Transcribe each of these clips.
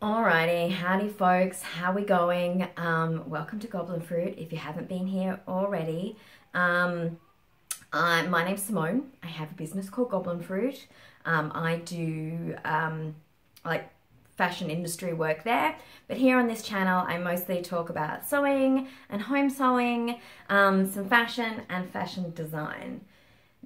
Alrighty, howdy folks, how we going? Welcome to Goblin Fruit if you haven't been here already. My name's Simone. I have a business called Goblin Fruit. I do like fashion industry work there, but here on this channel I mostly talk about sewing and home sewing, some fashion and fashion design.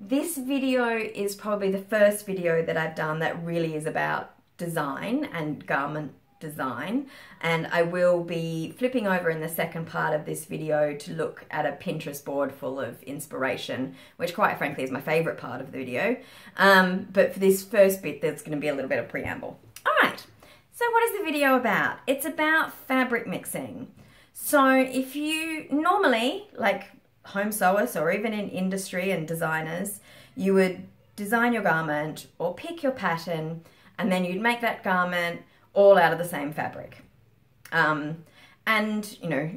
This video is probably the first video that I've done that really is about design and garment design, and I will be flipping over in the second part of this video to look at a Pinterest board full of inspiration, which quite frankly is my favorite part of the video. But for this first bit there's going to be a little bit of preamble. Alright, so what is the video about? It's about fabric mixing. So if you normally, like home sewers or even in industry and designers, you would design your garment or pick your pattern and then you'd make that garment all out of the same fabric. And, you know,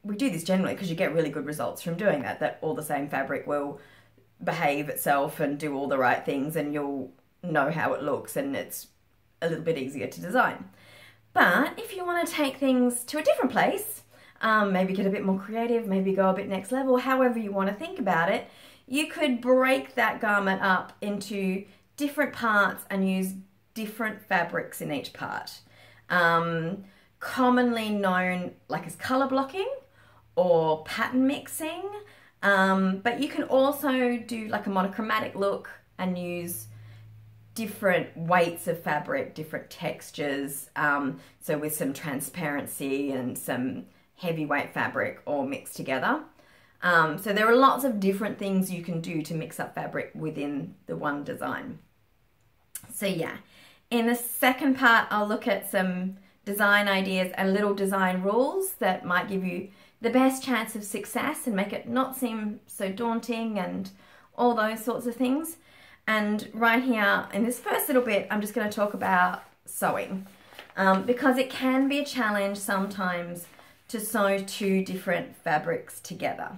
we do this generally because you get really good results from doing that, that all the same fabric will behave itself and do all the right things and you'll know how it looks and it's a little bit easier to design. But if you want to take things to a different place, maybe get a bit more creative, maybe go a bit next level, however you want to think about it, you could break that garment up into different parts and use different fabrics in each part. Commonly known like as color blocking or pattern mixing, but you can also do like a monochromatic look and use different weights of fabric, different textures, so with some transparency and some heavyweight fabric all mixed together. So there are lots of different things you can do to mix up fabric within the one design. So yeah, in the second part I'll look at some design ideas and little design rules that might give you the best chance of success and make it not seem so daunting and all those sorts of things. And right here in this first little bit I'm just going to talk about sewing, because it can be a challenge sometimes to sew two different fabrics together.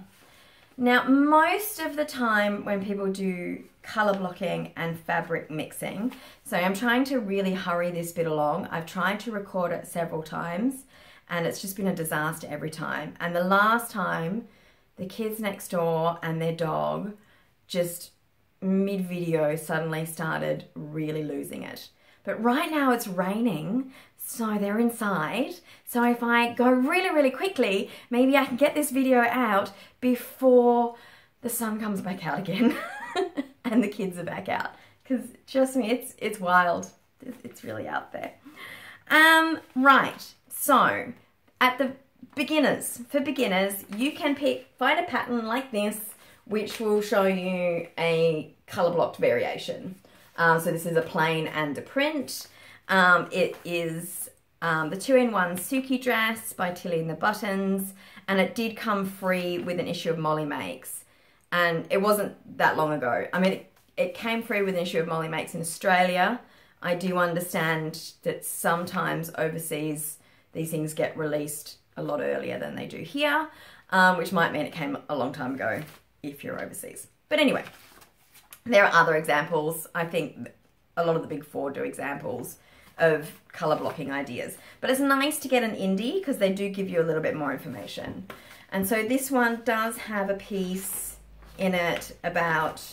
Now, most of the time when people do color blocking and fabric mixing, so I'm trying to really hurry this bit along. I've tried to record it several times and it's just been a disaster every time. And the last time, the kids next door and their dog just mid-video suddenly started really losing it. But right now it's raining, so they're inside. So if I go really quickly, maybe I can get this video out before the sun comes back out again and the kids are back out. Because trust me, it's wild. It's really out there. Right, so at the for beginners, you can find a pattern like this, which will show you a color blocked variation. So this is a plain and a print. It is the 2-in-1 Suki dress by Tilly and the Buttons, and it did come free with an issue of Molly Makes, and it wasn't that long ago. I mean, it came free with an issue of Molly Makes in Australia. I do understand that sometimes overseas these things get released a lot earlier than they do here, which might mean it came a long time ago if you're overseas. But anyway, there are other examples. I think a lot of the big four do examples of color blocking ideas. But it's nice to get an indie because they do give you a little bit more information. And so this one does have a piece in it about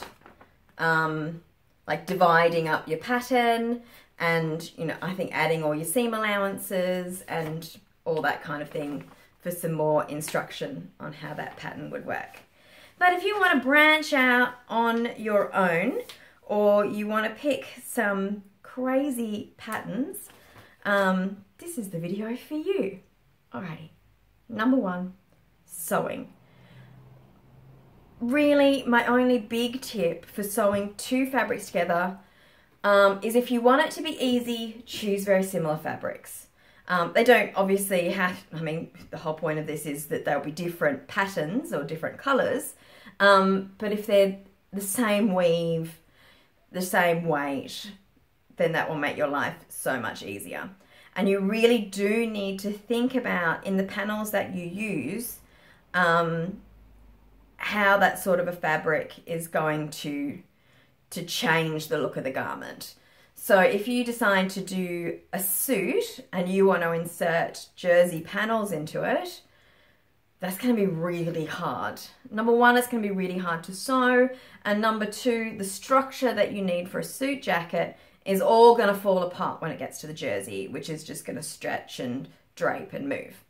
like dividing up your pattern and, you know, I think adding all your seam allowances and all that kind of thing for some more instruction on how that pattern would work. But if you want to branch out on your own, or you want to pick some crazy patterns, this is the video for you. Alrighty, number one, sewing. Really, my only big tip for sewing two fabrics together is if you want it to be easy, choose very similar fabrics. They don't obviously have, I mean, the whole point of this is that there'll be different patterns or different colors, but if they're the same weave, the same weight, then that will make your life so much easier. And you really do need to think about, in the panels that you use, how that sort of a fabric is going to to change the look of the garment. So if you decide to do a suit and you want to insert jersey panels into it, that's going to be really hard. Number one, it's going to be really hard to sew. And number two, the structure that you need for a suit jacket is all going to fall apart when it gets to the jersey, which is just going to stretch and drape and move.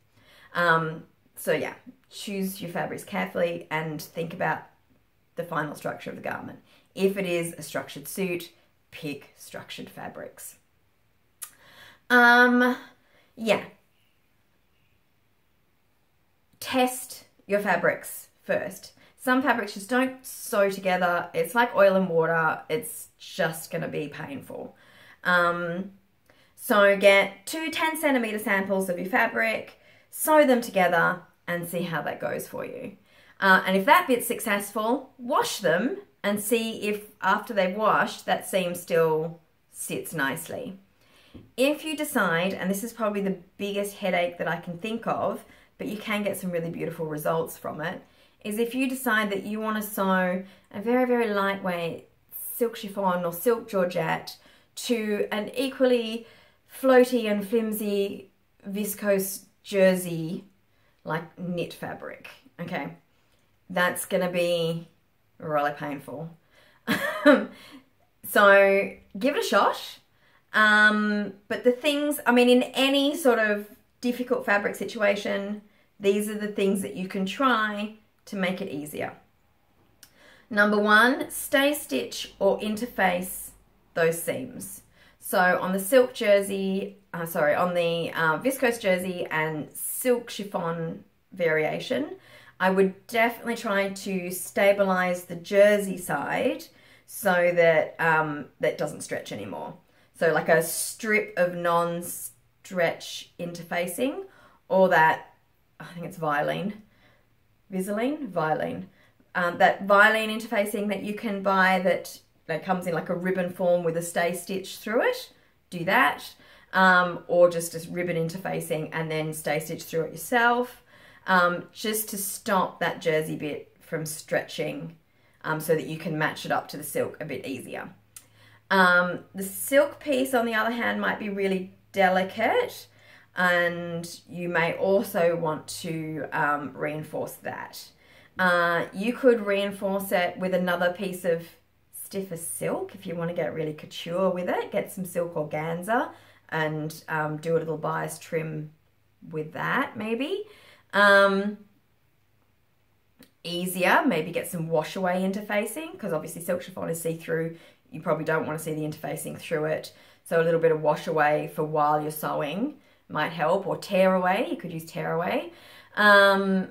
So yeah, choose your fabrics carefully and think about the final structure of the garment. If it is a structured suit, pick structured fabrics. Yeah. Test your fabrics first. Some fabrics just don't sew together. It's like oil and water. It's just going to be painful. So get 2 10-centimeter samples of your fabric, sew them together and see how that goes for you. And if that bit's successful, wash them and see if after they've washed, that seam still sits nicely. If you decide, and this is probably the biggest headache that I can think of, but you can get some really beautiful results from it, is if you decide that you want to sew a very, very lightweight silk chiffon or silk georgette to an equally floaty and flimsy viscose jersey, like knit fabric, okay? That's going to be really painful. So give it a shot. But the things, I mean, in any sort of difficult fabric situation, these are the things that you can try to make it easier. Number one, stay stitch or interface those seams. So on the silk jersey, on the viscose jersey and silk chiffon variation, I would definitely try to stabilize the jersey side so that that doesn't stretch anymore. So like a strip of non-stretch interfacing, or that, I think it's Violene, that Violene interfacing that you can buy that comes in like a ribbon form with a stay stitch through it. Do that. Or just a ribbon interfacing and then stay stitch through it yourself. Just to stop that jersey bit from stretching so that you can match it up to the silk a bit easier. The silk piece, on the other hand, might be really delicate, and you may also want to reinforce that. You could reinforce it with another piece of stiffer silk if you want to get really couture with it. Get some silk organza and do a little bias trim with that maybe. Easier, maybe get some wash away interfacing, because obviously silk chiffon is see-through. You probably don't want to see the interfacing through it. So a little bit of wash away for while you're sewing might help, or tear away. You could use tear away. All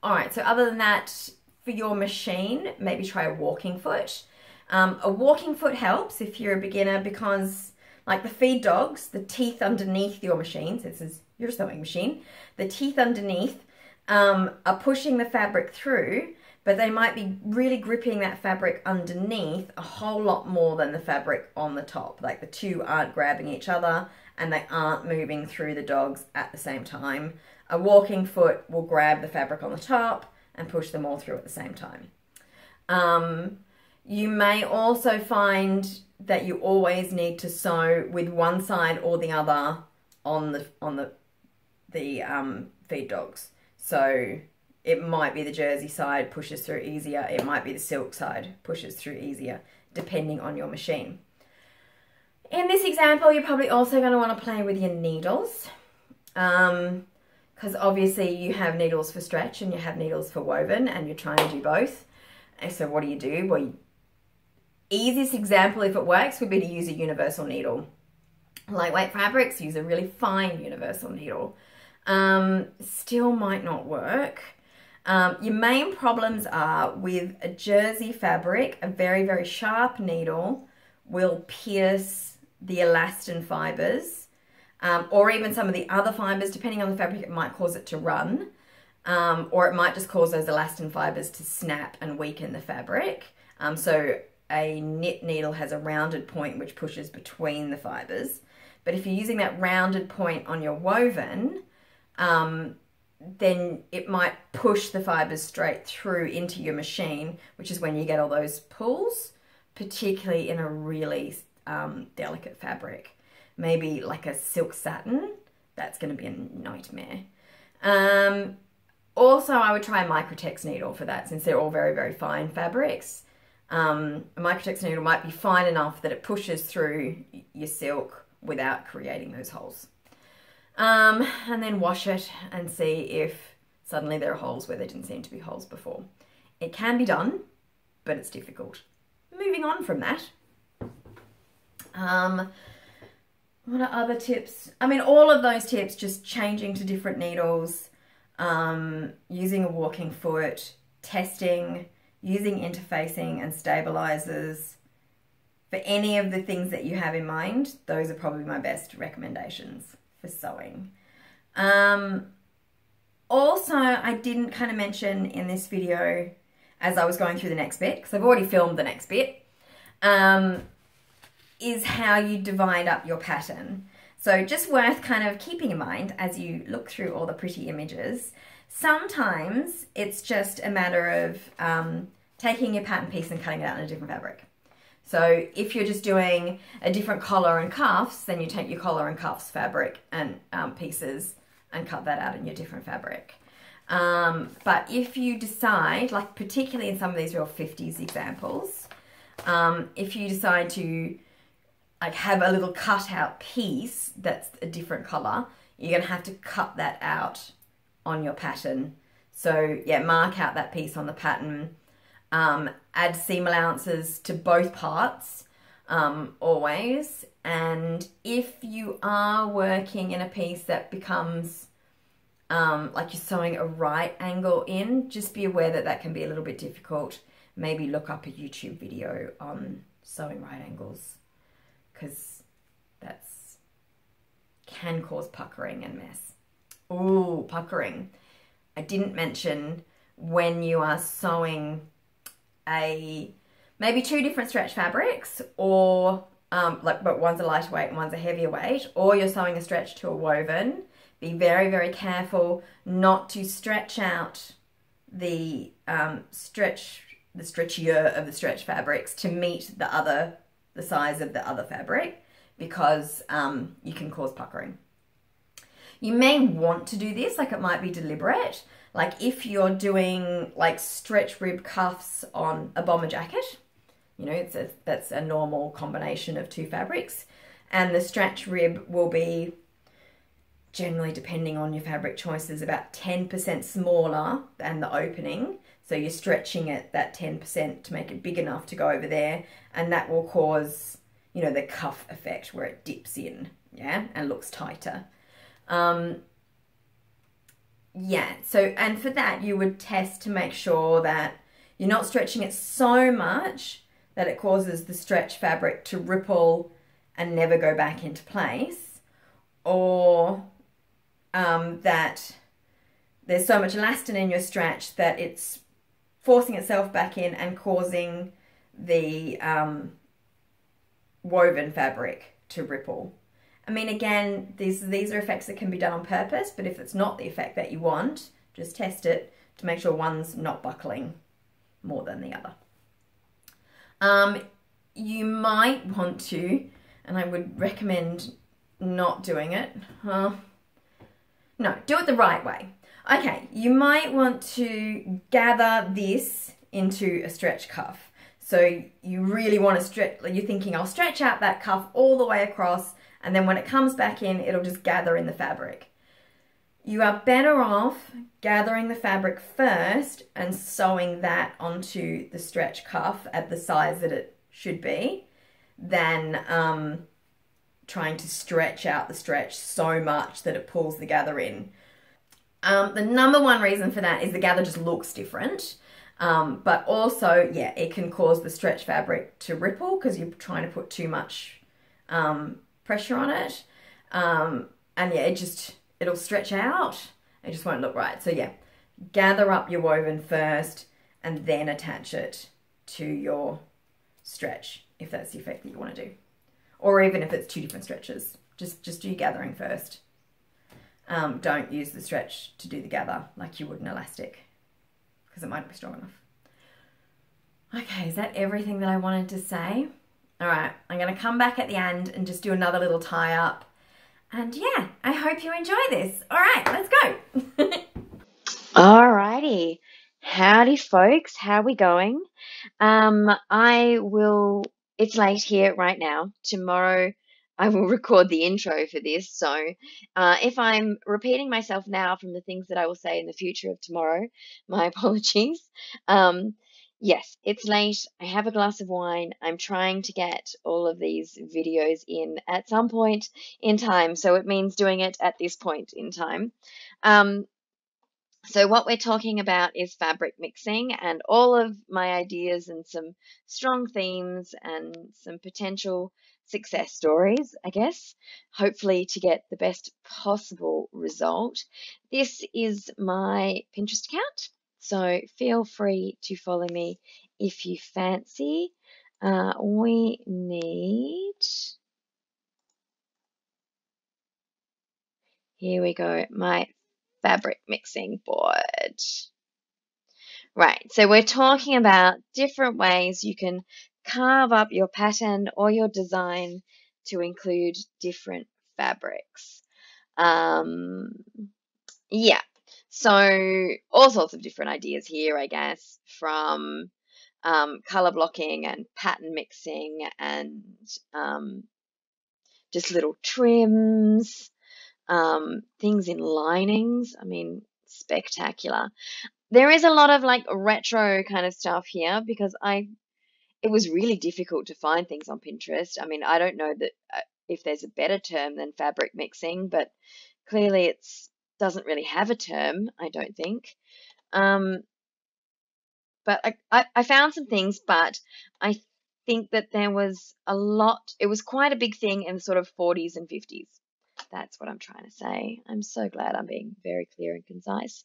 right, so other than that, for your machine, maybe try a walking foot. A walking foot helps if you're a beginner, because like the feed dogs, the teeth underneath your machine, so this is your sewing machine, the teeth underneath are pushing the fabric through, but they might be really gripping that fabric underneath a whole lot more than the fabric on the top. Like the two aren't grabbing each other and they aren't moving through the dogs at the same time. A walking foot will grab the fabric on the top and push them all through at the same time. You may also find that you always need to sew with one side or the other on the feed dogs. So it might be the jersey side pushes through easier. It might be the silk side pushes through easier, depending on your machine. In this example, you're probably also going to want to play with your needles, because obviously you have needles for stretch and you have needles for woven, and you're trying to do both. And so what do? Well, easiest example, if it works, would be to use a universal needle. Lightweight fabrics, use a really fine universal needle. Still might not work. Your main problems are with a jersey fabric, a very, very sharp needle will pierce the elastin fibers, or even some of the other fibers. Depending on the fabric, it might cause it to run, or it might just cause those elastin fibers to snap and weaken the fabric. So a knit needle has a rounded point which pushes between the fibers. But if you're using that rounded point on your woven, then it might push the fibers straight through into your machine, which is when you get all those pulls. particularly in a really delicate fabric. Maybe like a silk satin, that's going to be a nightmare. Also, I would try a Microtex needle for that, since they're all very, very fine fabrics. A Microtex needle might be fine enough that it pushes through your silk without creating those holes. And then wash it and see if suddenly there are holes where there didn't seem to be holes before. It can be done, but it's difficult. Moving on from that. What are other tips? I mean, all of those tips, just changing to different needles, using a walking foot, testing, using interfacing and stabilizers. For any of the things that you have in mind, those are probably my best recommendations for sewing. Also, I didn't kind of mention in this video as I was going through the next bit, because I've already filmed the next bit, is how you divide up your pattern. So just worth kind of keeping in mind as you look through all the pretty images. Sometimes it's just a matter of taking your pattern piece and cutting it out in a different fabric. So if you're just doing a different collar and cuffs, then you take your collar and cuffs fabric and pieces and cut that out in your different fabric. But if you decide, like particularly in some of these real 50s examples, if you decide to like have a little cutout piece that's a different color, you're going to have to cut that out on your pattern. So yeah, mark out that piece on the pattern. Add seam allowances to both parts, always. And if you are working in a piece that becomes like you're sewing a right angle in, just be aware that that can be a little bit difficult. Maybe look up a YouTube video on sewing right angles, because that's can cause puckering and mess. Ooh, puckering. I didn't mention when you are sewing maybe two different stretch fabrics, or but one's a lighter weight and one's a heavier weight, or you're sewing a stretch to a woven. Be very, very careful not to stretch out the stretchier of the stretch fabrics to meet the size of the other fabric, because you can cause puckering. You may want to do this, like it might be deliberate. Like if you're doing like stretch rib cuffs on a bomber jacket, you know, that's a normal combination of two fabrics, and the stretch rib will be, generally depending on your fabric choices, about 10% smaller than the opening. So you're stretching it that 10% to make it big enough to go over there, and that will cause, you know, the cuff effect where it dips in, yeah, and looks tighter. Yeah, so, and for that you would test to make sure that you're not stretching it so much that it causes the stretch fabric to ripple and never go back into place, or that there's so much elastin in your stretch that it's forcing itself back in and causing the woven fabric to ripple. I mean, again, these are effects that can be done on purpose, but if it's not the effect that you want, just test it to make sure one's not buckling more than the other. You might want to, and I would recommend not doing it. No, do it the right way. Okay, you might want to gather this into a stretch cuff. So you really want to stretch, you're thinking, I'll stretch out that cuff all the way across, and then when it comes back in, it'll just gather in the fabric. You are better off gathering the fabric first and sewing that onto the stretch cuff at the size that it should be, than trying to stretch out the stretch so much that it pulls the gather in. The number one reason for that is the gather just looks different, but also, yeah, it can cause the stretch fabric to ripple because you're trying to put too much pressure on it, and yeah, it'll stretch out. It just won't look right. So yeah, gather up your woven first and then attach it to your stretch, if that's the effect that you want to do. Or even if it's two different stretches, just do your gathering first. Don't use the stretch to do the gather like you would an elastic, because it might not be strong enough. Okay, is that everything that I wanted to say? All right, I'm going to come back at the end and just do another little tie up. And yeah, I hope you enjoy this. All right, let's go. Alrighty. Howdy, folks. How we going? It's late here right now. Tomorrow I will record the intro for this. So, if I'm repeating myself now from the things that I will say in the future of tomorrow, my apologies. Um, yes, it's late. I have a glass of wine. I'm trying to get all of these videos in at some point in time. So it means doing it at this point in time. Um, so what we're talking about is fabric mixing, and all of my ideas and some strong themes and some potential success stories, I guess, hopefully to get the best possible result. This is my Pinterest account, so feel free to follow me if you fancy. We need, here we go, my fabric mixing board. Right, so we're talking about different ways you can carve up your pattern or your design to include different fabrics. Um, yeah, so all sorts of different ideas here, I guess, from color blocking and pattern mixing and um, just little trims, things in linings. I mean, spectacular. There is a lot of like retro kind of stuff here because it was really difficult to find things on Pinterest. I mean, I don't know that if there's a better term than fabric mixing, but clearly it's doesn't really have a term, I don't think. Um, but I found some things, but I think that there was a lot, it was quite a big thing in the sort of 40s and 50s. That's what I'm trying to say. I'm so glad I'm being very clear and concise.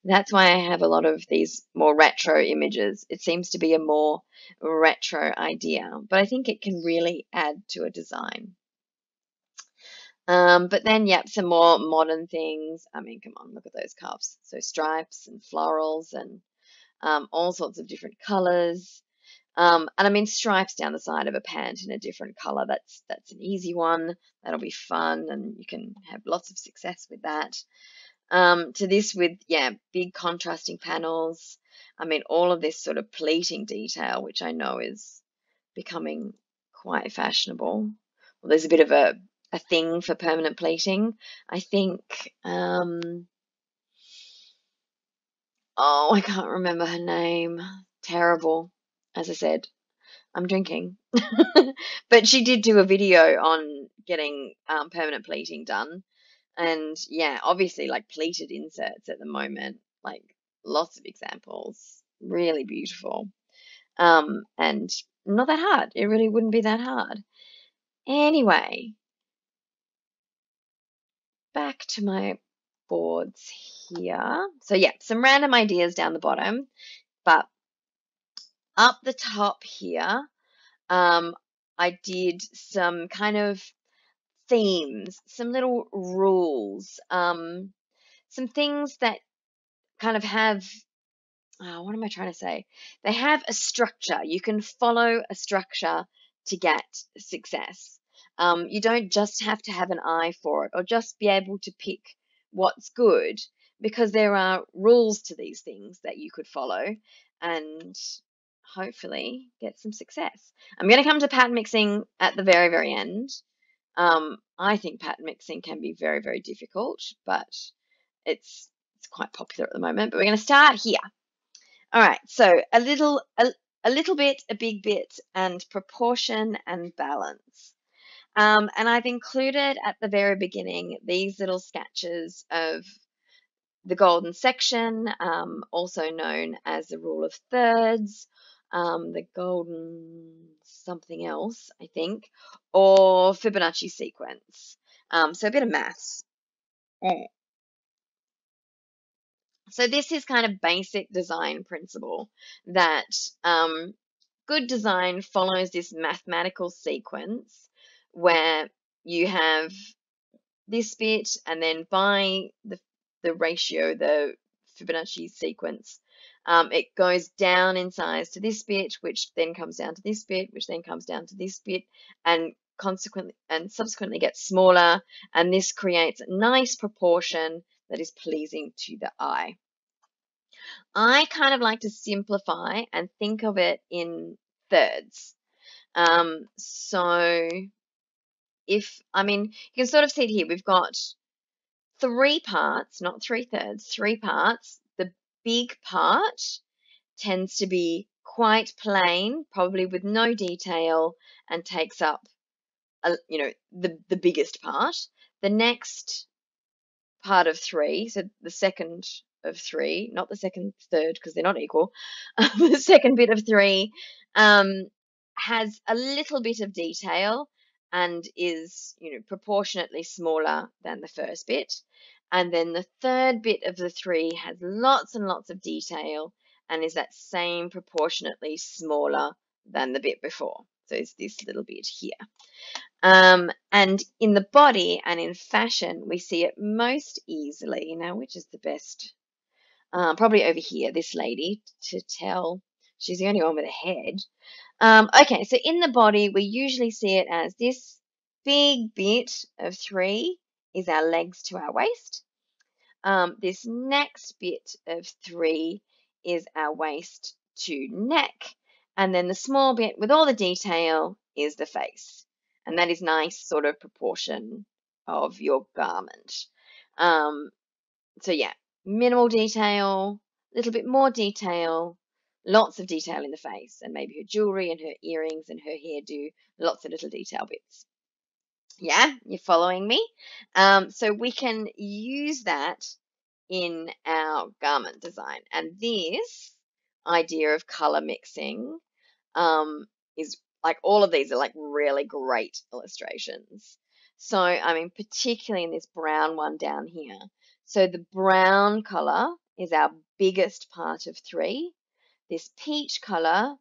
That's why I have a lot of these more retro images. It seems to be a more retro idea, but I think it can really add to a design. But then, yep, some more modern things. I mean, come on, look at those cuffs. So stripes and florals and all sorts of different colors. And I mean stripes down the side of a pant in a different color. That's an easy one. That'll be fun, and you can have lots of success with that. To this with, yeah, big contrasting panels. I mean, all of this sort of pleating detail, which I know is becoming quite fashionable. Well, there's a bit of a thing for permanent pleating. I think, oh, I can't remember her name. Terrible. As I said, I'm drinking. But she did do a video on getting permanent pleating done. And yeah, obviously, like pleated inserts at the moment, like lots of examples, really beautiful. And not that hard. It really wouldn't be that hard. Anyway, back to my boards here. So yeah, some random ideas down the bottom, but up the top here, um, I did some kind of themes, some little rules, some things that kind of have, what am I trying to say? They have a structure. You can follow a structure to get success. You don't just have to have an eye for it or just be able to pick what's good, because there are rules to these things that you could follow and hopefully get some success. I'm going to come to pattern mixing at the very, very end. I think pattern mixing can be very, very difficult, but it's quite popular at the moment. But we're going to start here. All right, so a little bit, a big bit, and proportion and balance. And I've included at the very beginning these little sketches of the golden section, also known as the rule of thirds, the golden something else, I think, or Fibonacci sequence. So a bit of maths. So this is kind of basic design principle that good design follows this mathematical sequence where you have this bit, and then by the ratio, the Fibonacci sequence, It goes down in size to this bit, which then comes down to this bit, which then comes down to this bit, and subsequently gets smaller, and this creates a nice proportion that is pleasing to the eye. I kind of like to simplify and think of it in thirds. So you can sort of see it here. We've got 3 parts, not 3/3, 3 parts. The big part tends to be quite plain, probably with no detail, and takes up, the biggest part. The next part of 3, so the second of 3, not the second third because they're not equal. The second bit of 3 has a little bit of detail and is, proportionately smaller than the first bit. And then the third bit of the 3 has lots and lots of detail and is that same proportionately smaller than the bit before. So it's this little bit here. And in the body and in fashion, we see it most easily. Now, which is the best? Probably over here, this lady, to tell. She's the only one with a head. Okay, so in the body, we usually see it as this big bit of 3 is our legs to our waist. This next bit of 3 is our waist to neck. And then the small bit with all the detail is the face. And that is nice sort of proportion of your garment. So yeah, minimal detail, a little bit more detail, lots of detail in the face, and maybe her jewelry and her earrings and her hairdo, lots of little detail bits. Yeah, you're following me? So we can use that in our garment design. And this idea of color mixing is like, all of these are like really great illustrations. So, particularly in this brown one down here. So the brown color is our biggest part of 3. This peach color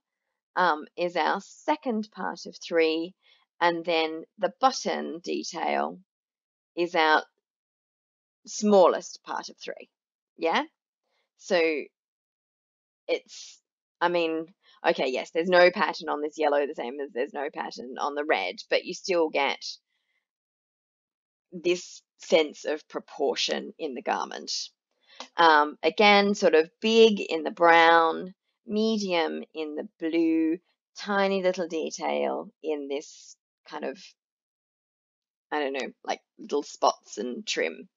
is our second part of 3. And then the button detail is our smallest part of 3. Yeah? So it's, okay, yes, there's no pattern on this yellow the same as there's no pattern on the red, but you still get this sense of proportion in the garment. Again, sort of big in the brown, medium in the blue, tiny little detail in this kind of, like little spots and trim.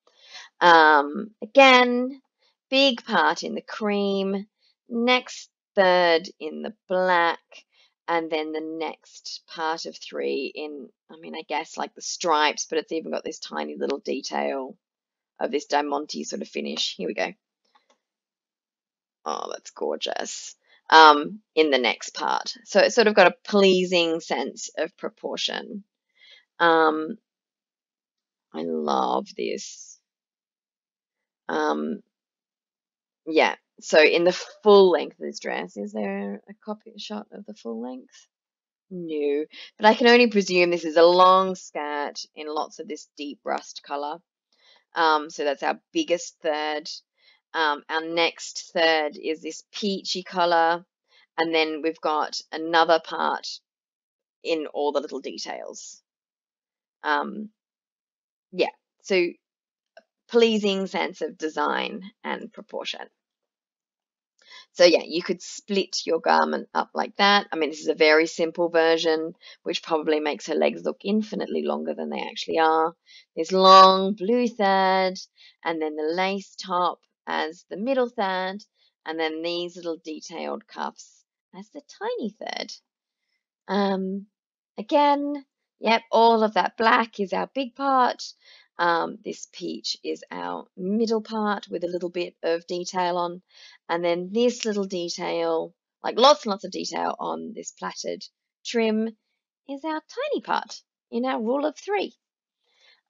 Again, big part in the cream, next third in the black, and then the next part of 3 in, I guess like the stripes, but it's even got this tiny little detail of this diamante sort of finish. Here we go. Oh, that's gorgeous. In the next part. So it's sort of got a pleasing sense of proportion. I love this. Yeah, so in the full length of this dress, is there a copy shot of the full length? No, but I can only presume this is a long skirt in lots of this deep rust color. So that's our biggest third. Our next third is this peachy color, and then we've got another part in all the little details. Yeah, so pleasing sense of design and proportion. So yeah, you could split your garment up like that. This is a very simple version, which probably makes her legs look infinitely longer than they actually are. This long blue third, and then the lace top as the middle third, and then these little detailed cuffs as the tiny third. Again, yep, all of that black is our big part. This peach is our middle part with a little bit of detail on. And then this little detail, like lots and lots of detail on this plaited trim, is our tiny part in our rule of 3.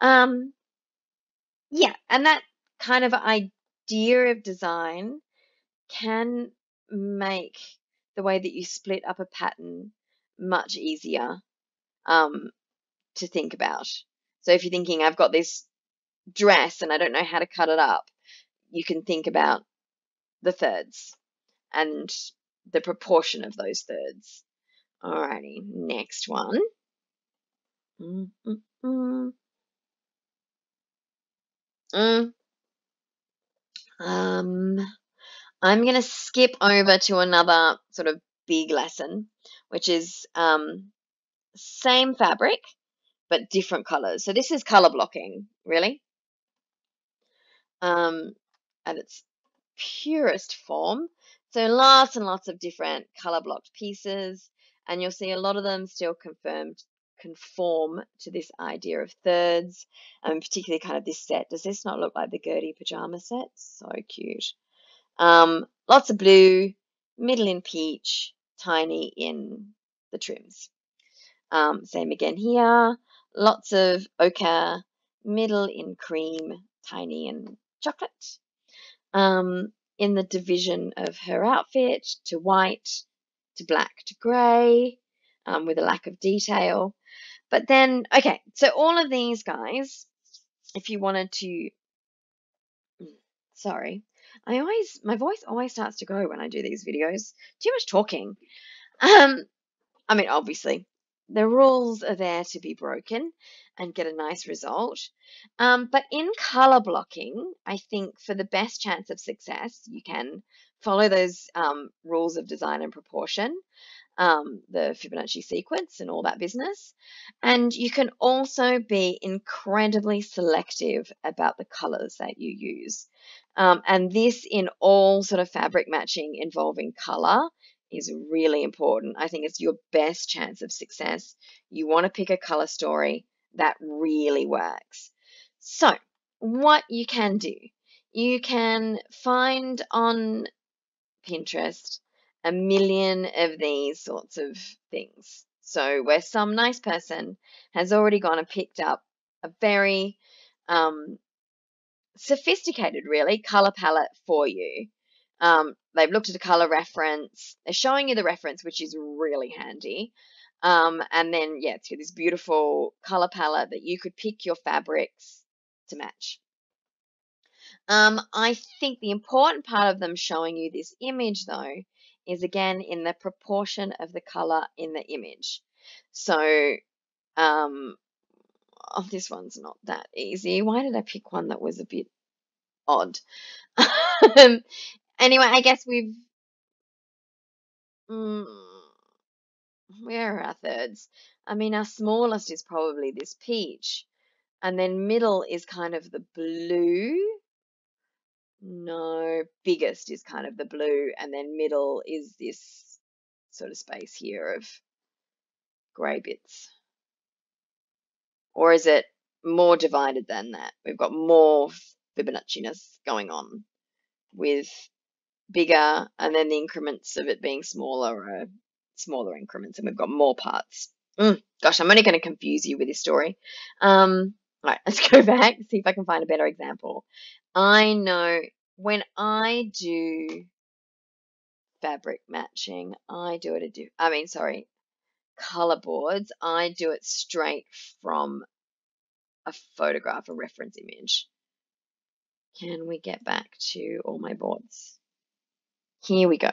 Yeah, and that kind of idea of design can make the way that you split up a pattern much easier to think about. So if you're thinking, I've got this dress and I don't know how to cut it up, you can think about the thirds and the proportion of those thirds. Alrighty, next one. Mm, mm, mm. Mm. I'm going to skip over to another sort of big lesson, which is same fabric, but different colors. So this is color blocking, really, at its purest form. So lots and lots of different color blocked pieces, and you'll see a lot of them still conform to this idea of thirds, and particularly kind of this set. Does this not look like the Gertie pajama set? So cute. Lots of blue, middle in peach, tiny in the trims. Same again here. Lots of ochre, middle in cream, tiny in chocolate. In the division of her outfit to white, to black, to grey, with a lack of detail. But then, okay, so all of these guys, if you wanted to, sorry, my voice always starts to go when I do these videos. Too much talking. I mean, obviously, the rules are there to be broken and get a nice result. But in color blocking, I think for the best chance of success, you can follow those rules of design and proportion, the Fibonacci sequence and all that business. And you can also be incredibly selective about the colors that you use. And this in all sort of fabric matching involving color is really important. I think it's your best chance of success. You want to pick a color story that really works. So what you can do, you can find on Pinterest a million of these sorts of things. So where some nice person has already gone and picked up a very sophisticated, really, color palette for you. They've looked at a color reference. They're showing you the reference, which is really handy. And then, yeah, it's this beautiful color palette that you could pick your fabrics to match. I think the important part of them showing you this image, though, is again in the proportion of the color in the image. So, oh, this one's not that easy. Why did I pick one that was a bit odd? Anyway, I guess where are our thirds? I mean, our smallest is probably this peach, and then middle is kind of the blue. No, biggest is kind of the blue, and then middle is this sort of space here of grey bits. Or is it more divided than that? We've got more Fibonacci-ness going on with bigger, and then the increments of it being smaller are smaller increments, and we've got more parts. Gosh, I'm only going to confuse you with this story. All right, let's go back, see if I can find a better example. I know when I do fabric matching, color boards, I do it straight from a photograph, a reference image. Can we get back to all my boards? Here we go.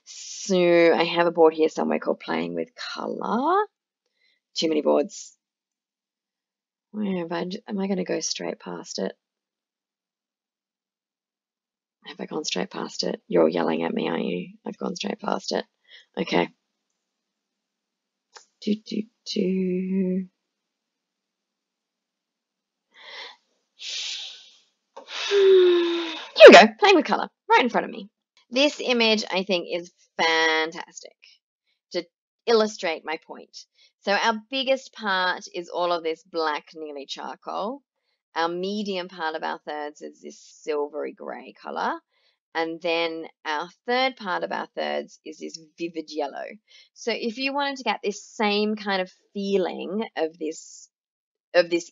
So I have a board here somewhere called Playing with Color. Too many boards. Am I going to go straight past it? Have I gone straight past it? You're yelling at me, aren't you? I've gone straight past it. Okay. Here we go, Playing with Color, right in front of me. This image, I think, is fantastic to illustrate my point. So our biggest part is all of this black, nearly charcoal. Our medium part of our thirds is this silvery grey colour. And then our third part of our thirds is this vivid yellow. So if you wanted to get this same kind of feeling of this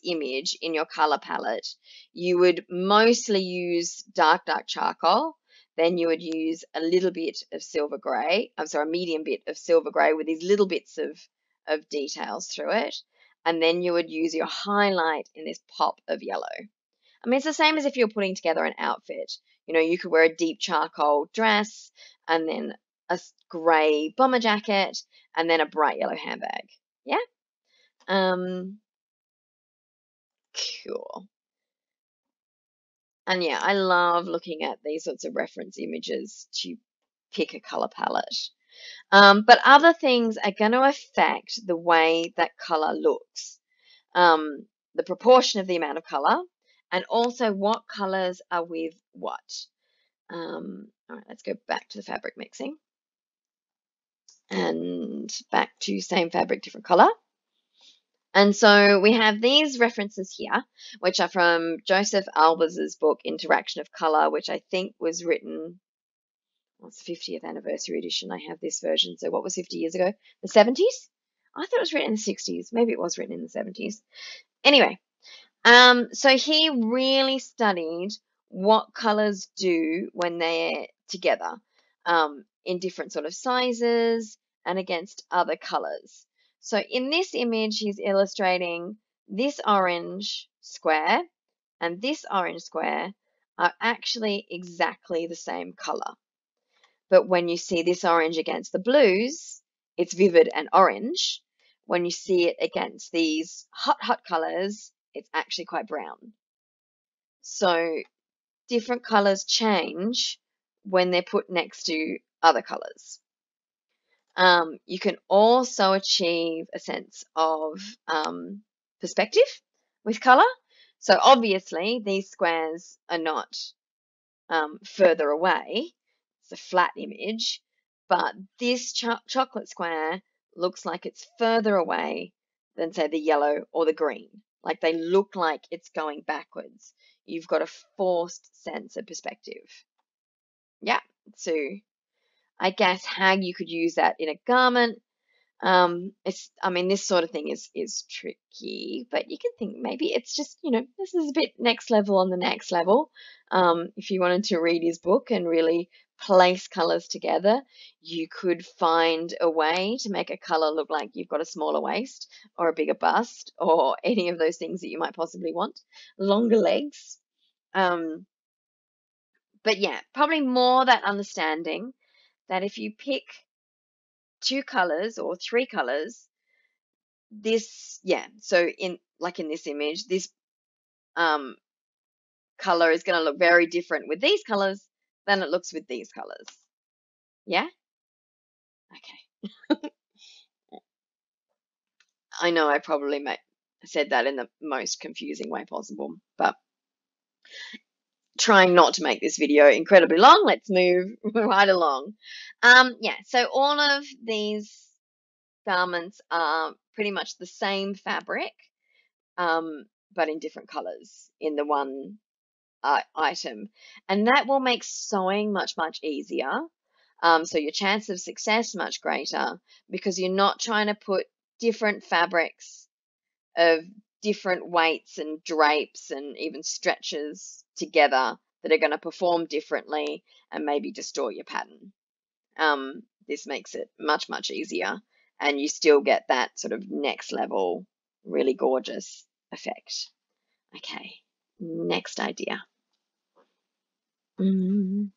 image in your color palette, you would mostly use dark charcoal. Then you would use a little bit of silver grey. A medium bit of silver grey with these little bits of details through it. And then you would use your highlight in this pop of yellow. I mean, it's the same as if you're putting together an outfit. You know, you could wear a deep charcoal dress and then a grey bomber jacket and then a bright yellow handbag. Yeah? Cool. And yeah, I love looking at these sorts of reference images to pick a color palette. But other things are going to affect the way that color looks, the proportion of the amount of color, and also what colors are with what. All right, let's go back to the fabric mixing and back to same fabric, different color. And so we have these references here, which are from Joseph Albers' book, Interaction of Color, which I think was written, well, it's the 50th anniversary edition. I have this version. So what was 50 years ago? The 70s? I thought it was written in the 60s. Maybe it was written in the 70s. Anyway, so he really studied what colors do when they're together, in different sort of sizes and against other colors. So in this image, he's illustrating this orange square and this orange square are actually exactly the same color. But when you see this orange against the blues, it's vivid and orange. When you see it against these hot, hot colors, it's actually quite brown. So different colors change when they're put next to other colors. You can also achieve a sense of perspective with color. So obviously these squares are not further away. It's a flat image, but this chocolate square looks like it's further away than, say, the yellow or the green. Like they look like it's going backwards. You've got a forced sense of perspective. Yeah, so I guess how you could use that in a garment. I mean, this sort of thing is tricky, but you can think maybe it's just, you know, this is a bit next level on the next level. If you wanted to read his book and really place colors together, you could find a way to make a color look like you've got a smaller waist or a bigger bust or any of those things that you might possibly want. Longer legs. But yeah, probably more that understanding that if you pick two colors or three colors, this, yeah, so in this image, this color is going to look very different with these colors than it looks with these colors. Yeah? Okay. I know I probably said that in the most confusing way possible, but trying not to make this video incredibly long, let's move right along. Yeah, so all of these garments are pretty much the same fabric, but in different colors in the one item, and that will make sewing much easier. So your chance of success much greater because you're not trying to put different fabrics of different weights and drapes and even stretches together that are going to perform differently and maybe distort your pattern. This makes it much easier, and you still get that sort of next level, really gorgeous effect. Okay, next idea. All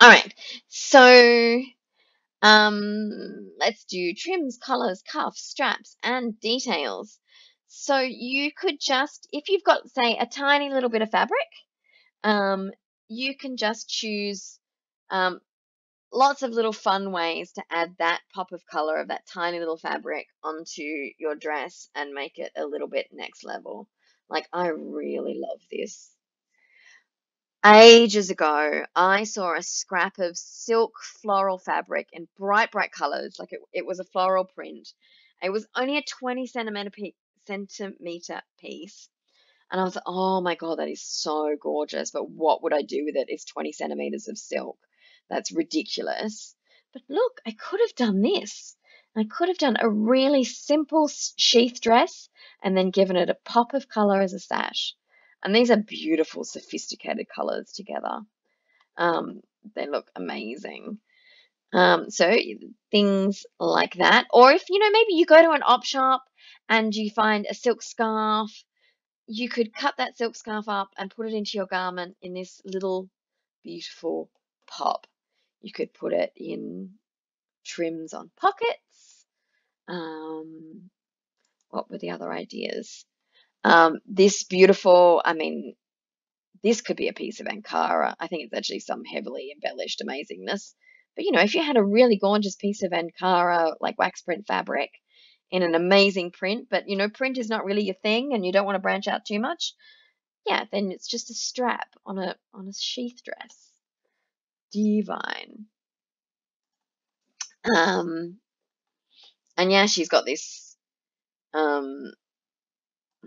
right, so let's do trims, colors, cuffs, straps, and details. So you could just, if you've got, say, a tiny little bit of fabric, you can just choose lots of little fun ways to add that pop of color of that tiny little fabric onto your dress and make it a little bit next level. Like, I really love this. Ages ago, I saw a scrap of silk floral fabric in bright colors, like it was a floral print. It was only a 20 centimeter piece. And I was like, oh my God, that is so gorgeous. But what would I do with it? It's 20 centimeters of silk. That's ridiculous. But look, I could have done this. I could have done a really simple sheath dress and then given it a pop of color as a sash. And these are beautiful, sophisticated colors together. They look amazing. So things like that. Or if, you know, maybe you go to an op shop and you find a silk scarf, you could cut that silk scarf up and put it into your garment in this little beautiful pop. You could put it in trims on pockets. What were the other ideas? This beautiful, I mean, this could be a piece of Ankara. I think it's actually some heavily embellished amazingness. But you know, if you had a really gorgeous piece of Ankara, like wax print fabric, in an amazing print, but you know, print is not really your thing and you don't want to branch out too much, yeah, then it's just a strap on a sheath dress. Divine. And yeah, she's got this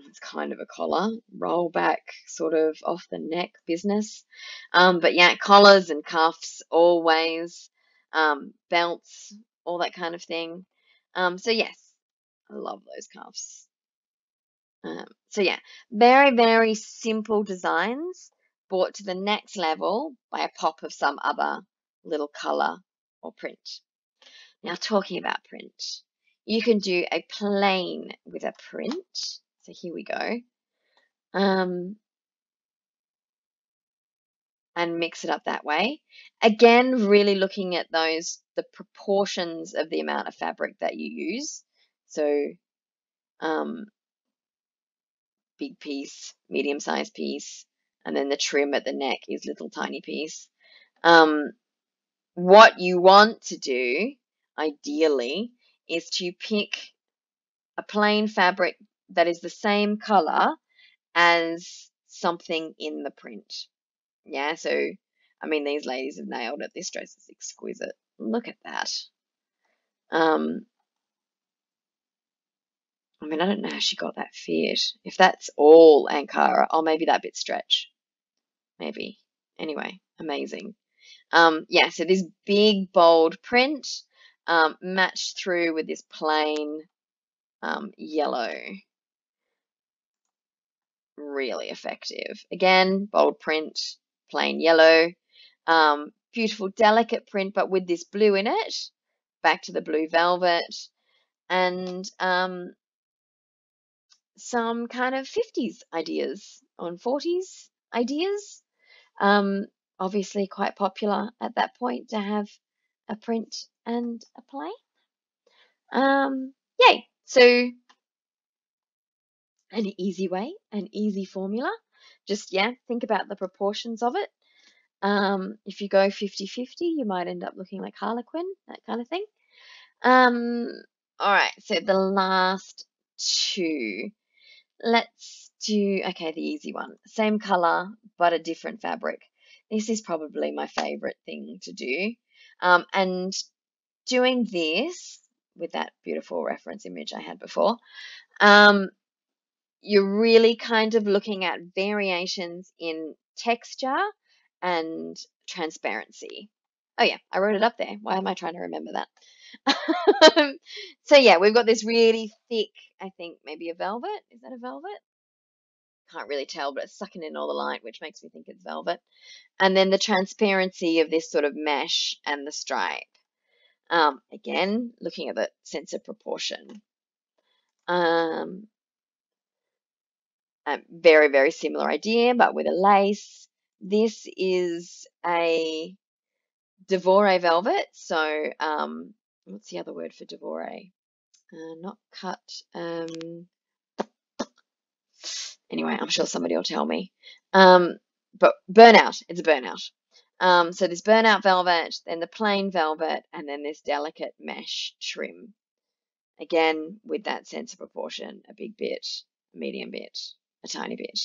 it's kind of a collar, roll back sort of off the neck business. But yeah, collars and cuffs always, belts, all that kind of thing. So yes, I love those cuffs. So yeah, very, very simple designs brought to the next level by a pop of some other little color or print. Now, talking about print, you can do a plain with a print. So here we go. And mix it up that way. Again, really looking at the proportions of the amount of fabric that you use. So, big piece, medium-sized piece, and then the trim at the neck is little tiny piece. What you want to do, ideally, is to pick a plain fabric that is the same color as something in the print. Yeah, so, I mean, these ladies have nailed it. This dress is exquisite. Look at that. I mean, I don't know how she got that fit. If that's all Ankara, oh, maybe that bit stretch. Maybe. Anyway, amazing. Yeah, so this big, bold print matched through with this plain yellow. Really effective. Again, bold print, plain yellow. Beautiful, delicate print, but with this blue in it. Back to the blue velvet. And some kind of 50s ideas on 40s ideas. Obviously quite popular at that point to have a print and a plain. Yay! So an easy way, an easy formula. Just, yeah, think about the proportions of it. If you go 50-50, you might end up looking like Harlequin, that kind of thing. All right, so the last two. Let's do, okay, the easy one. Same color, but a different fabric. This is probably my favorite thing to do. And doing this with that beautiful reference image I had before, you're really kind of looking at variations in texture and transparency. Oh yeah, I wrote it up there. Why am I trying to remember that? So yeah, we've got this really thick, I think maybe a velvet. Is that a velvet? Can't really tell, but it's sucking in all the light, which makes me think it's velvet. And then the transparency of this sort of mesh and the stripe. Again, looking at the sense of proportion. A very, very similar idea, but with a lace. This is a Devore velvet. So, what's the other word for Devore? Not cut. Anyway, I'm sure somebody will tell me. But burnout. It's a burnout. So this burnout velvet, then the plain velvet, and then this delicate mesh trim. Again, with that sense of proportion, a big bit, a medium bit, a tiny bit.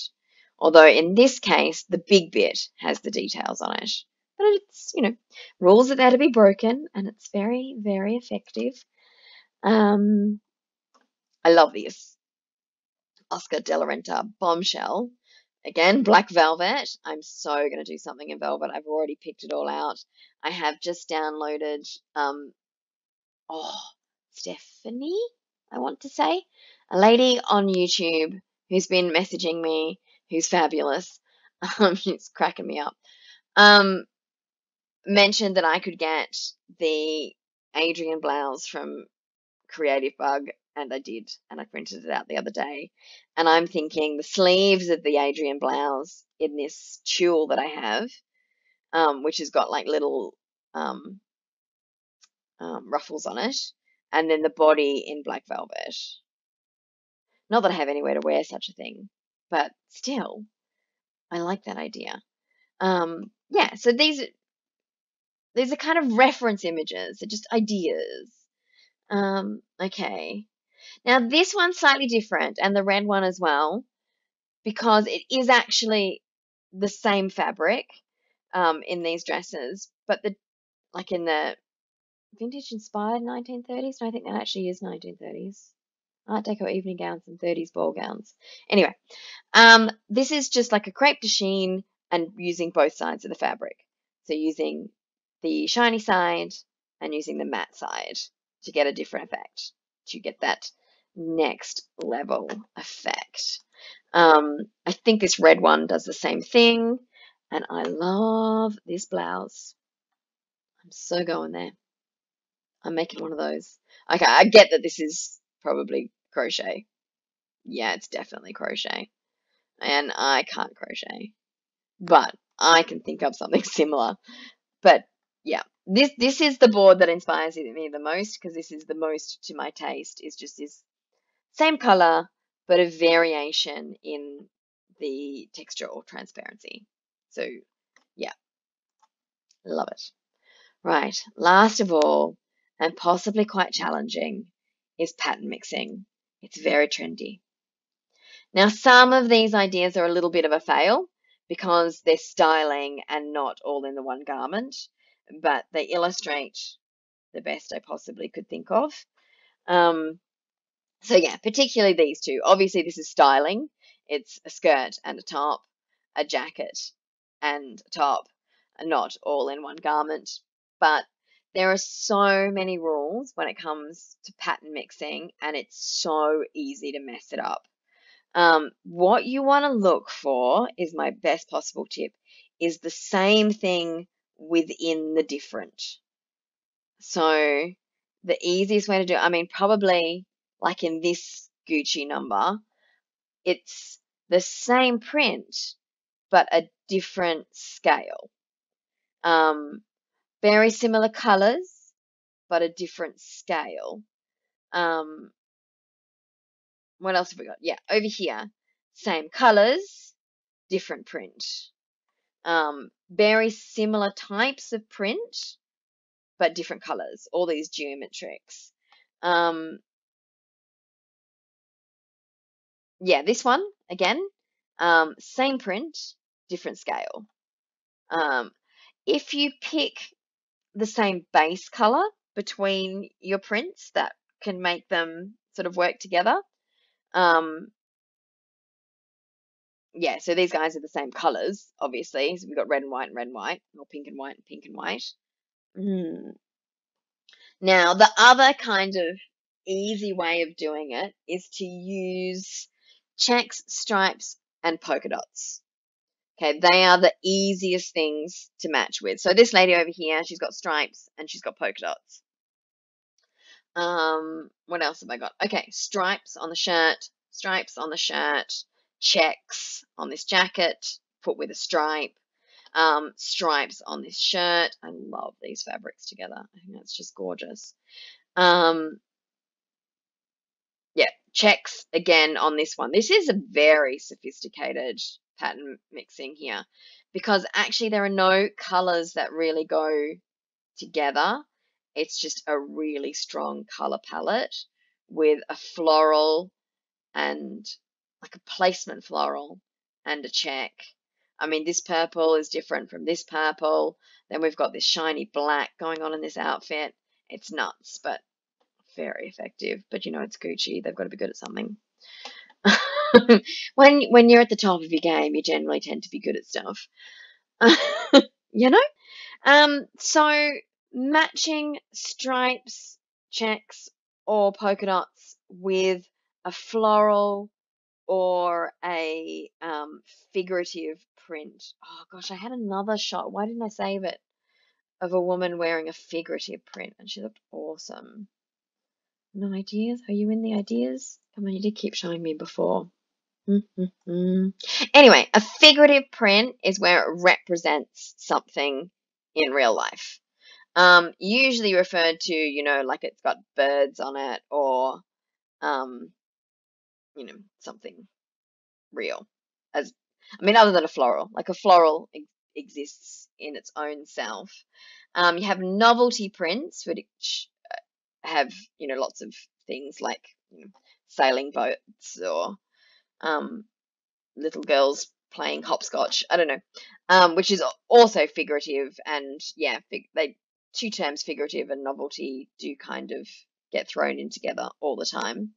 Although in this case, the big bit has the details on it. But it's, you know, rules are there to be broken, and it's very, very effective. I love this. Oscar de la Renta bombshell. Again, black velvet. I'm so going to do something in velvet. I've already picked it all out. I have just downloaded, Stephanie, I want to say, a lady on YouTube who's been messaging me, who's fabulous. It's cracking me up. Mentioned that I could get the Adrian blouse from Creative Bug, and I did, and I printed it out the other day. And I'm thinking the sleeves of the Adrian blouse in this tulle that I have which has got like little ruffles on it, and then the body in black velvet. Not that I have anywhere to wear such a thing, but still, I like that idea. Yeah, so these are kind of reference images. They're just ideas. Okay. Now this one's slightly different, and the red one as well, because it is actually the same fabric in these dresses, but like in the vintage inspired 1930s. No, I think that actually is 1930s. Art Deco evening gowns and 30s ball gowns. Anyway, this is just like a crepe de chine and using both sides of the fabric. So using the shiny side and using the matte side to get a different effect, to get that next level effect. I think this red one does the same thing, and I love this blouse. I'm so going there. I'm making one of those. Okay, I get that this is probably crochet. Yeah, it's definitely crochet. And I can't crochet, but I can think of something similar. But yeah, this is the board that inspires me the most, because this is the most to my taste, is just this same color, but a variation in the texture or transparency. So yeah, love it. Right, last of all, and possibly quite challenging, is pattern mixing. It's very trendy. Now, some of these ideas are a little bit of a fail because they're styling and not all in the one garment, but they illustrate the best I possibly could think of. So yeah, particularly these two. Obviously, this is styling. It's a skirt and a top, a jacket and a top, not all in one garment. But there are so many rules when it comes to pattern mixing, and it's so easy to mess it up. What you want to look for, is my best possible tip, is the same thing within the different. So the easiest way to do it, I mean, probably like in this Gucci number, it's the same print, but a different scale. Very similar colors, but a different scale. What else have we got? Yeah, over here, same colors, different print. Very similar types of print, but different colors. All these geometrics. Yeah, this one again, same print, different scale. If you pick the same base color between your prints, that can make them sort of work together. Yeah, so these guys are the same colors, obviously. So we've got red and white, or pink and white and pink and white. Now, the other kind of easy way of doing it is to use checks, stripes, and polka dots. Okay, they are the easiest things to match with. So this lady over here, she's got stripes and she's got polka dots. What else have I got? Okay, stripes on the shirt, checks on this jacket, put with a stripe, stripes on this shirt. I love these fabrics together. I think that's just gorgeous. Yeah, checks again on this one. This is a very sophisticated pattern mixing here, because actually there are no colors that really go together. It's just a really strong color palette with a floral and like a placement floral and a check. I mean, this purple is different from this purple. Then we've got this shiny black going on in this outfit. It's nuts, but very effective. But you know, it's Gucci. They've got to be good at something. When you're at the top of your game, you generally tend to be good at stuff. You know? So matching stripes, checks, or polka dots with a floral or a figurative print. Oh gosh, I had another shot. Why didn't I save it? Of a woman wearing a figurative print, and she looked awesome. No ideas? Are you in the ideas? Come on, you did keep showing me before. Anyway, a figurative print is where it represents something in real life. Usually referred to, you know, like it's got birds on it or, you know, something real. As I mean, other than a floral, like a floral exists in its own self. You have novelty prints, which have, you know, lots of things like, you know, sailing boats or little girls playing hopscotch. I don't know, which is also figurative. And yeah, they two terms, figurative and novelty, do kind of get thrown in together all the time.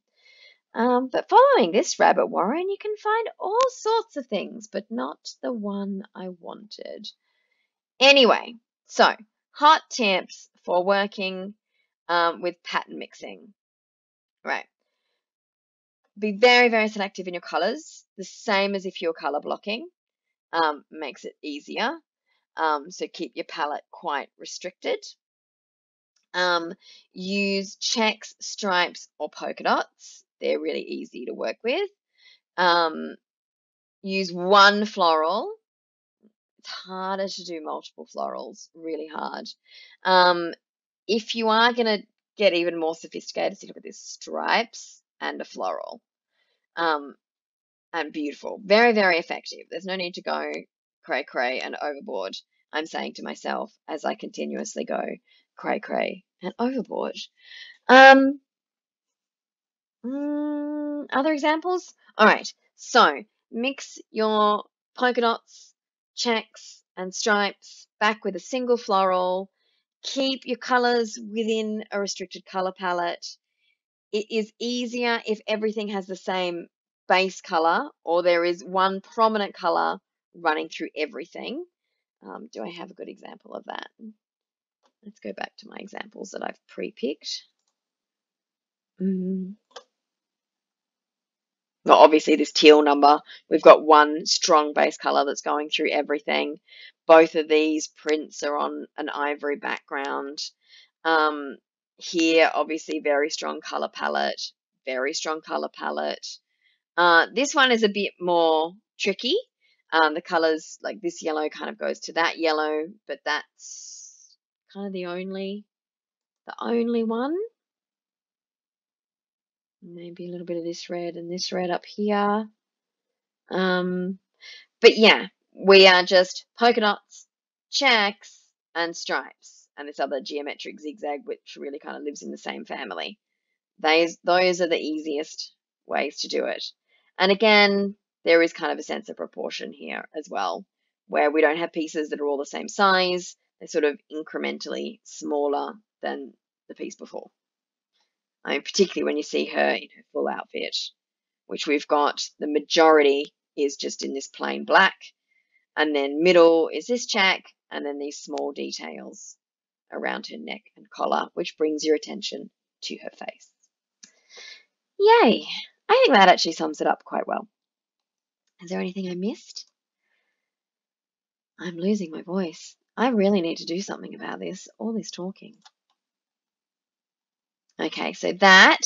But following this rabbit warren, you can find all sorts of things, but not the one I wanted. Anyway, so hot tips for working with pattern mixing. Right. Be very, very selective in your colors, the same as if you're color blocking. Makes it easier. So keep your palette quite restricted. Use checks, stripes, or polka dots. They're really easy to work with. Use one floral. It's harder to do multiple florals, really hard. If you are going to get even more sophisticated, so look at this, stripes and a floral. And beautiful. Very, very effective. There's no need to go cray cray and overboard. I'm saying to myself as I continuously go cray cray and overboard. Other examples? All right. So mix your polka dots, checks, and stripes back with a single floral. Keep your colors within a restricted color palette. It is easier if everything has the same base color or there is one prominent color running through everything. Do I have a good example of that? Let's go back to my examples that I've pre-picked. Well, obviously this teal number, we've got one strong base color that's going through everything. Both of these prints are on an ivory background. Here, obviously, very strong color palette, very strong color palette. This one is a bit more tricky. The colors, like this yellow kind of goes to that yellow, but that's kind of the only one. Maybe a little bit of this red and this red up here. But yeah, we are just polka dots, checks, and stripes, and this other geometric zigzag, which really kind of lives in the same family. Those are the easiest ways to do it. And again, there is kind of a sense of proportion here as well, where we don't have pieces that are all the same size. They're sort of incrementally smaller than the piece before. I mean, particularly when you see her in her full outfit, which we've got the majority is just in this plain black, and then middle is this check, and then these small details around her neck and collar, which brings your attention to her face. Yay! I think that actually sums it up quite well. Is there anything I missed? I'm losing my voice. I really need to do something about this, all this talking. Okay, so that,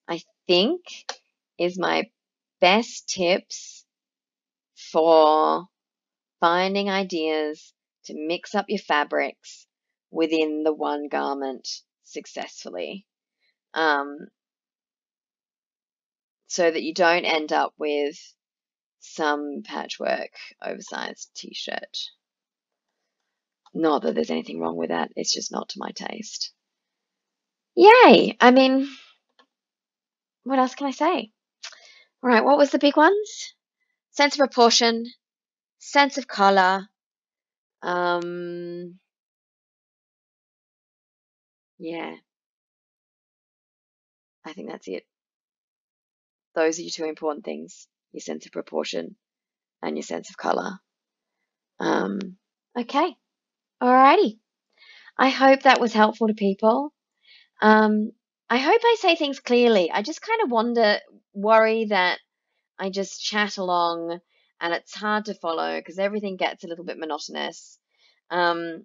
I think, is my best tips for finding ideas to mix up your fabrics within the one garment successfully, so that you don't end up with some patchwork oversized t-shirt. Not that there's anything wrong with that, it's just not to my taste. Yay! I mean, what else can I say? All right, what was the big ones? Sense of proportion, sense of color, yeah, I think that's it. Those are your two important things, your sense of proportion and your sense of color. Okay, alrighty. I hope that was helpful to people. I hope I say things clearly. I just kind of worry that I just chat along and it's hard to follow because everything gets a little bit monotonous. Let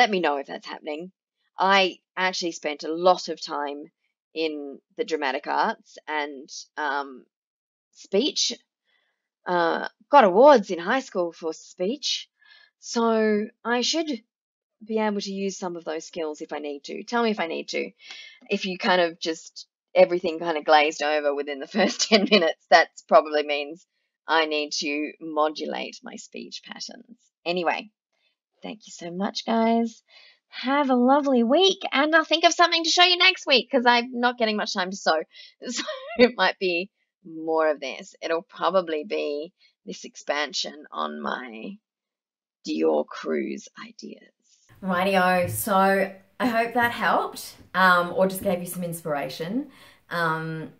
me know if that's happening. I actually spent a lot of time in the dramatic arts and speech. Got awards in high school for speech. So I should be able to use some of those skills if I need to. Tell me if I need to. If you kind of just, everything kind of glazed over within the first 10 minutes, that probably means I need to modulate my speech patterns. Anyway, thank you so much, guys. Have a lovely week, and I'll think of something to show you next week because I'm not getting much time to sew. So it might be more of this. It'll probably be this expansion on my Dior cruise ideas. Rightio, so I hope that helped, or just gave you some inspiration. I'm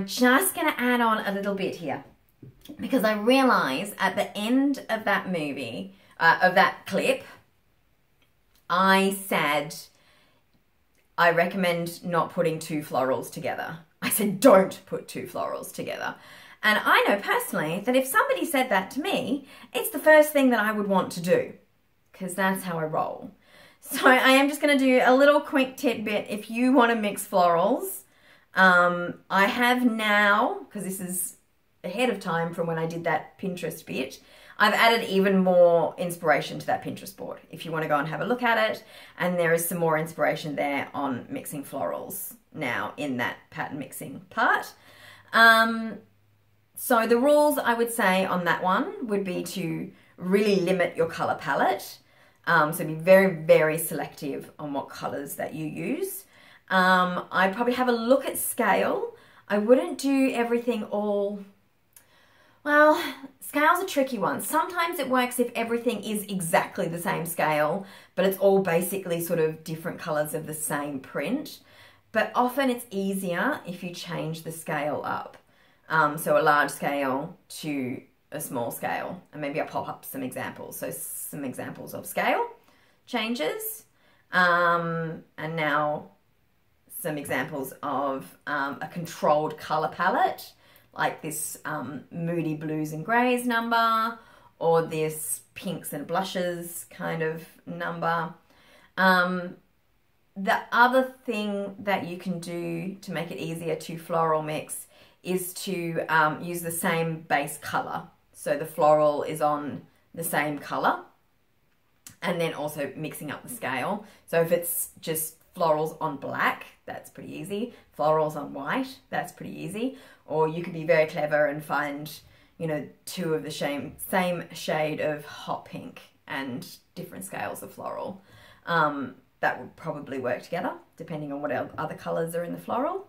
just going to add on a little bit here, because I realize at the end of that movie, of that clip, I said I recommend not putting two florals together. I said don't put two florals together. And I know personally that if somebody said that to me, it's the first thing that I would want to do, because that's how I roll. So I am just going to do a little quick tidbit if you want to mix florals. I have now, because this is ahead of time from when I did that Pinterest bit, I've added even more inspiration to that Pinterest board if you want to go and have a look at it. And there is some more inspiration there on mixing florals now in that pattern mixing part. So the rules I would say on that one would be to really limit your color palette. So be very, very selective on what colors that you use. I'd probably have a look at scale. I wouldn't do everything all, well, scale's a tricky one. Sometimes it works if everything is exactly the same scale, but it's all basically sort of different colors of the same print. But often it's easier if you change the scale up. So a large scale to a small scale, and maybe I'll pop up some examples. So some examples of scale changes, and now some examples of a controlled color palette, like this moody blues and grays number, or this pinks and blushes kind of number. The other thing that you can do to make it easier to floral mix is to use the same base color. So the floral is on the same color, and then also mixing up the scale. So if it's just florals on black, that's pretty easy. Florals on white, that's pretty easy. Or you could be very clever and find, you know, two of the same shade of hot pink and different scales of floral. That would probably work together, depending on what other colors are in the floral.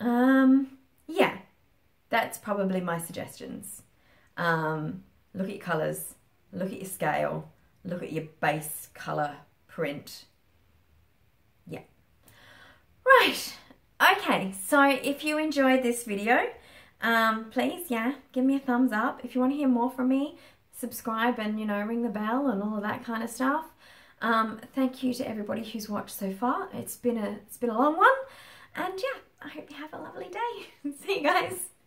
Yeah, that's probably my suggestions. Look at your colors, look at your scale, look at your base color print. Yeah. Right. Okay, so if you enjoyed this video, please, give me a thumbs up. If you want to hear more from me, subscribe and, you know, ring the bell and all of that kind of stuff. Thank you to everybody who's watched so far. It's been a long one, and yeah, I hope you have a lovely day. See you guys.